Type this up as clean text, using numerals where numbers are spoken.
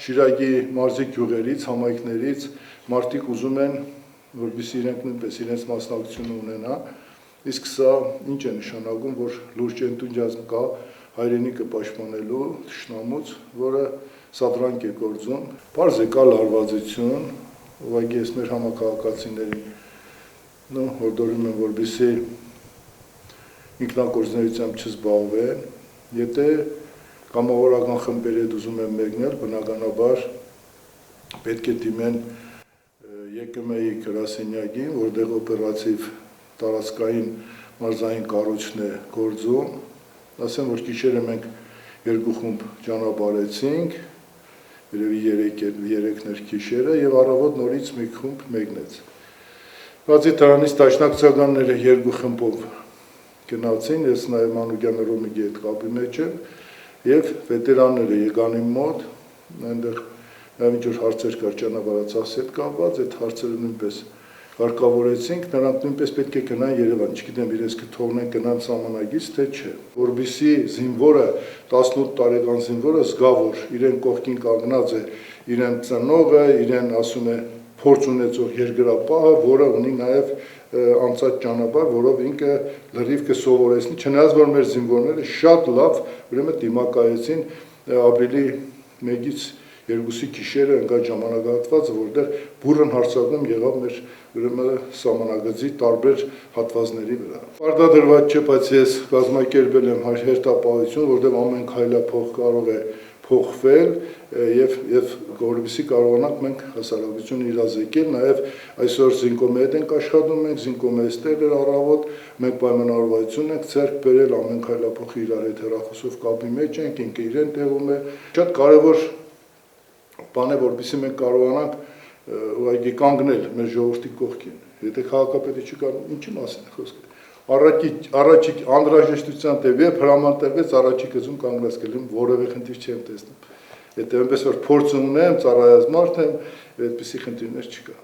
Շիրակի մարզի գյուղերից, համայնքներից մարդիկ ուզում են, որպեսզի իրենք նույնպես իրենց մասնակցությունը ունենա, իսկ սա ինչ է նշանակում, որ լուրջ ընտունջազմ կա հայրենիքը պաշտպանելու թշնամուց, որը սադրանք է գործում։ Պարզ է կա լարվածություն, ուղղակի ես մեր համակարգացիներին հորդորում եմ, որպեսզի ինքնակորձունեությամբ չզբաղվեն, եթե կամավորական խմբերի հետ ուզում են մեկնել, բնականաբար պետք է դիմեն ԵԿՄ-ի գրասենյակին, որտեղ օպերատիվ տարածքային մարզային կառույցն է գործում, ասեմ, որ գիշերը մենք երկու խումբ ճանապարհեցինք, երևի 3-ներ գիշերը եւ առավոտ նորից մի խումբ մեկնեց։ Բացի դրանից դաշնակցականները երկու խմբով գնացին, ես նաեւ Մանուկյան Ռոմիկի հետ կապի մեջ եմ, եւ վետերանները եկան իմ մոտ, այնտեղ նաեւ ինչ որ հարցեր կար ճանապարհացած հետ կապված, այդ հարցերը նույնպես կարգավորեցինք, նրանք նույնպես պետք է գնան Երևան, չգիտեմ իրենց կթողնեն գնան սահմանագից, թե չէ, որովհետեւ զինվորը 18 տարեկան զինվորը զգա, որ իրեն կողքին կանգնած է իրեն ծնողը, իրեն ասում է փորձ ունեցող երկրապահը, որը ունի նաեւ անցած ճանապարհ, որով ինքը լրիվ կսովորեցնի, չնայած որ մեր զինվորները շատ լավ ուրեմն դիմակայեցին ապրիլի 1-ից 2-ի գիշերը ընկա ժամանակահատվածը, որտեղ բուռն հարձակում եղավ մեր ուրեմն սահմանագծի տարբեր հատվածների վրա։ Պարտադրված չէ, բայց ես կազմակերպել եմ հերթապահություն, որտեղ ամեն քայլափող կարող է փոխվել եւ որովհետեւ կարողանանք մենք հասարակությունը իրազեկել, նաեւ այսօր զինկոմի հետ ենք աշխատում, մենք զինկոմեստեր առավոտ մենք պայմանավորվածություն ենք ձեռք բերել, ամեն քայլափոխի իրար հետ հեռախոսով կապի մեջ ենք, ինքը իրեն տեղում է։ Շատ կարեւոր բան է, որովհետեւ մենք կարողանանք ուղղակի կանգնել մեր ժողովրդի կողքին։ Եթե քաղաքապետը չկա, ինչի մասին է խոսքը։ Առաջի անհրաժեշտության դեպի հրամանատարվեց առաջի գծում կանգնած կլինեմ, որևէ խնդիր չեմ տեսնում։ Եթե այնպես որ փորձ ունեմ, ծառայած մարդ եմ, այդպիսի խնդիրներ չկա։